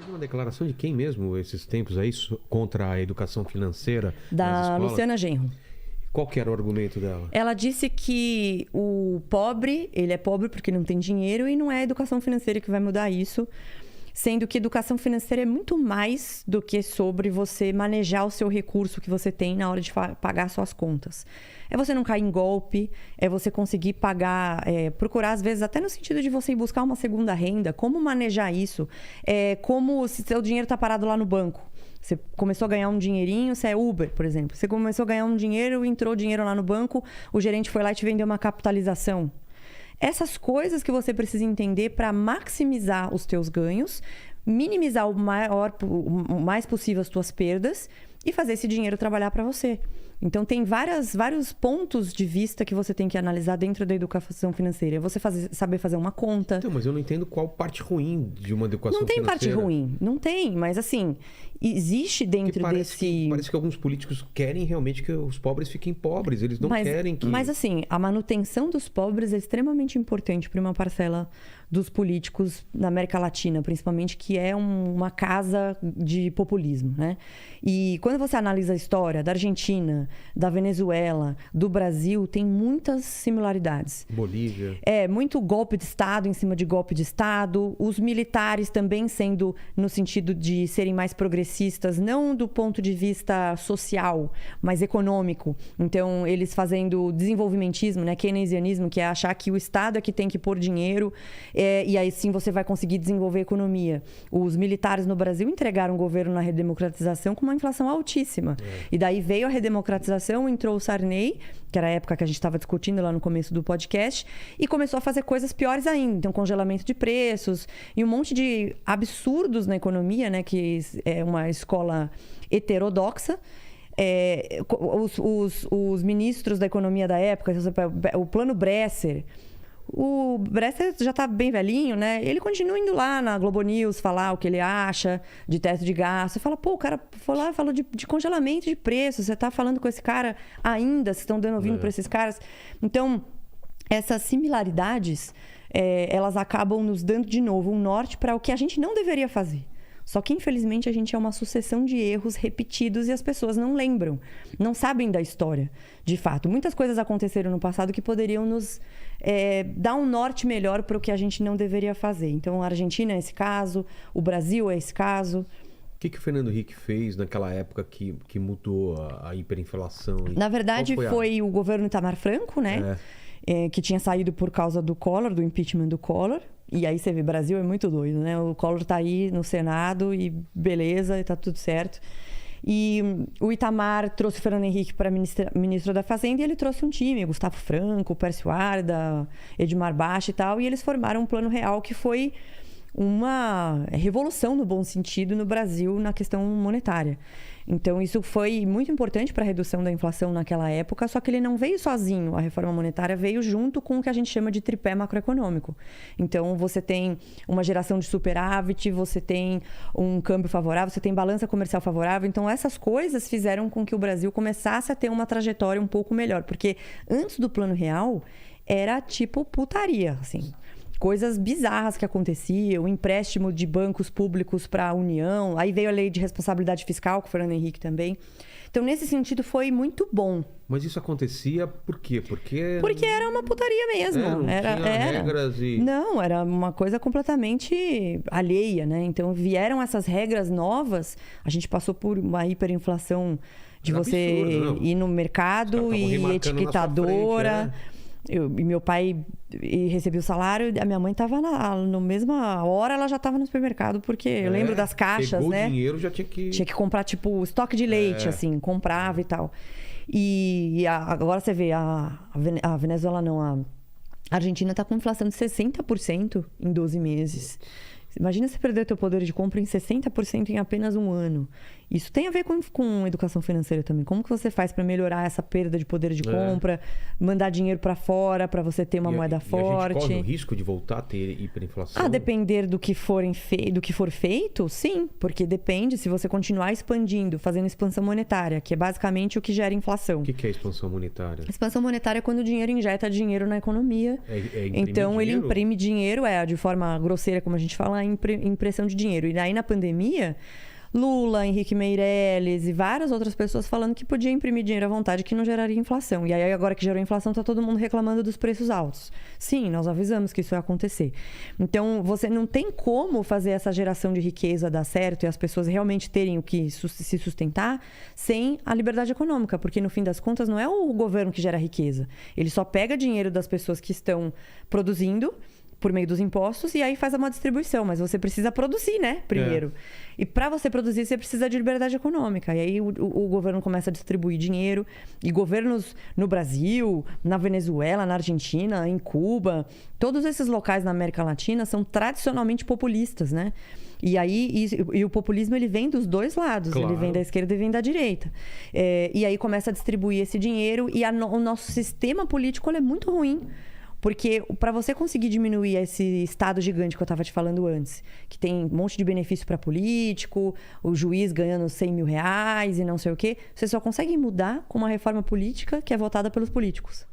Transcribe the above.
Teve uma declaração de quem mesmo, esses tempos aí, contra a educação financeira nas Da escolas? Luciana Genro. Qual que era o argumento dela? Ela disse que o pobre, ele é pobre porque não tem dinheiro e não é a educação financeira que vai mudar isso. Sendo que educação financeira é muito mais do que sobre você manejar o seu recurso que você tem na hora de pagar suas contas. É você não cair em golpe, é você conseguir pagar, procurar às vezes até no sentido de você ir buscar uma segunda renda, como manejar isso, como se seu dinheiro está parado lá no banco. Você começou a ganhar um dinheirinho, você é Uber, por exemplo. Você começou a ganhar um dinheiro, entrou dinheiro lá no banco, o gerente foi lá e te vendeu uma capitalização. Essas coisas que você precisa entender para maximizar os teus ganhos, minimizar o mais possível as tuas perdas e fazer esse dinheiro trabalhar para você. Então, tem vários pontos de vista que você tem que analisar dentro da educação financeira. É você saber fazer uma conta. Então, mas eu não entendo qual parte ruim de uma educação financeira. Não tem parte ruim, não tem. Mas, assim, existe dentro desse... Parece que alguns políticos querem realmente que os pobres fiquem pobres. Eles não querem que... Mas, assim, a manutenção dos pobres é extremamente importante para uma parcela dos políticos na América Latina, principalmente, que é uma casa de populismo, né? E quando você analisa a história da Argentina, da Venezuela, do Brasil, tem muitas similaridades. Bolívia. Muito golpe de Estado em cima de golpe de Estado. Os militares também sendo no sentido de serem mais progressistas, não do ponto de vista social, mas econômico. Então, eles fazendo desenvolvimentismo, né? Keynesianismo, que é achar que o Estado é que tem que pôr dinheiro e aí sim você vai conseguir desenvolver a economia. Os militares no Brasil entregaram o governo na redemocratização com uma inflação altíssima. E daí veio a redemocratização, entrou o Sarney, que era a época que a gente estava discutindo lá no começo do podcast, e começou a fazer coisas piores ainda. Então, congelamento de preços e um monte de absurdos na economia, né? Que é uma escola heterodoxa. Os ministros da economia da época, o plano Bresser... O Bresser já está bem velhinho, né? Ele continua indo lá na Globo News falar o que ele acha de teto de gasto. Você fala, pô, o cara foi lá e falou de congelamento de preços. Você está falando com esse cara ainda? Vocês estão dando ouvido para esses caras? Então, essas similaridades, elas acabam nos dando de novo um norte para o que a gente não deveria fazer. Só que, infelizmente, a gente é uma sucessão de erros repetidos e as pessoas não lembram, não sabem da história, de fato. Muitas coisas aconteceram no passado que poderiam nos dar um norte melhor para o que a gente não deveria fazer. Então, a Argentina é esse caso, o Brasil é esse caso. O que o Fernando Henrique fez naquela época que mudou a hiperinflação? Na verdade, foi o governo Itamar Franco, né? Que tinha saído por causa do Collor, do impeachment do Collor. E aí você vê, Brasil é muito doido, né? O Collor tá aí no Senado e beleza, e tá tudo certo. E o Itamar trouxe o Fernando Henrique para ministro da Fazenda e ele trouxe um time, Gustavo Franco, Pércio Arda, Edmar Baixa e tal. E eles formaram um plano real que foi uma revolução no bom sentido no Brasil na questão monetária. Então, isso foi muito importante para a redução da inflação naquela época, só que ele não veio sozinho. A reforma monetária veio junto com o que a gente chama de tripé macroeconômico. Então, você tem uma geração de superávit, você tem um câmbio favorável, você tem balança comercial favorável. Então, essas coisas fizeram com que o Brasil começasse a ter uma trajetória um pouco melhor. Porque antes do Plano Real, era tipo putaria, assim. Coisas bizarras que aconteciam, empréstimo de bancos públicos para a União, aí veio a lei de responsabilidade fiscal com o Fernando Henrique também. Então, nesse sentido, foi muito bom. Mas isso acontecia por quê? Porque era uma putaria mesmo. Não tinha regras e... Não, era uma coisa completamente alheia, né? Então, vieram essas regras novas, a gente passou por uma hiperinflação de você ir no mercado e etiquetadora... E meu pai recebia o salário, a minha mãe estava na mesma hora, ela já estava no supermercado, porque eu lembro das caixas, pegou né? O dinheiro, já tinha que comprar, tipo, estoque de leite, assim, comprava e tal. E agora você vê, a Venezuela não, a Argentina está com inflação de 60% em 12 meses. Imagina você perder o teu poder de compra em 60% em apenas um ano. Isso tem a ver com educação financeira também. Como que você faz para melhorar essa perda de poder de compra, mandar dinheiro para fora para você ter uma moeda forte? A gente corre o risco de voltar a ter hiperinflação? A depender do que for feito, sim. Porque depende, se você continuar expandindo, fazendo expansão monetária, que é basicamente o que gera inflação. O que é expansão monetária? Expansão monetária é quando o dinheiro injeta dinheiro na economia. Então, ele imprime dinheiro, de forma grosseira, como a gente fala, impressão de dinheiro. E aí, na pandemia, Lula, Henrique Meirelles e várias outras pessoas falando que podia imprimir dinheiro à vontade, que não geraria inflação. E aí, agora que gerou inflação, tá todo mundo reclamando dos preços altos. Sim, nós avisamos que isso ia acontecer. Então, você não tem como fazer essa geração de riqueza dar certo e as pessoas realmente terem o que se sustentar sem a liberdade econômica, porque no fim das contas não é o governo que gera riqueza. Ele só pega dinheiro das pessoas que estão produzindo por meio dos impostos, e aí faz uma distribuição. Mas você precisa produzir, né? Primeiro. E para você produzir, você precisa de liberdade econômica. E aí o governo começa a distribuir dinheiro. E governos no Brasil, na Venezuela, na Argentina, em Cuba, todos esses locais na América Latina são tradicionalmente populistas, né? E aí o populismo ele vem dos dois lados. Claro. Ele vem da esquerda e vem da direita. E aí começa a distribuir esse dinheiro. E o nosso sistema político ele é muito ruim. Porque para você conseguir diminuir esse Estado gigante que eu estava te falando antes, que tem um monte de benefício para político, o juiz ganhando 100 mil reais e não sei o quê, você só consegue mudar com uma reforma política que é votada pelos políticos.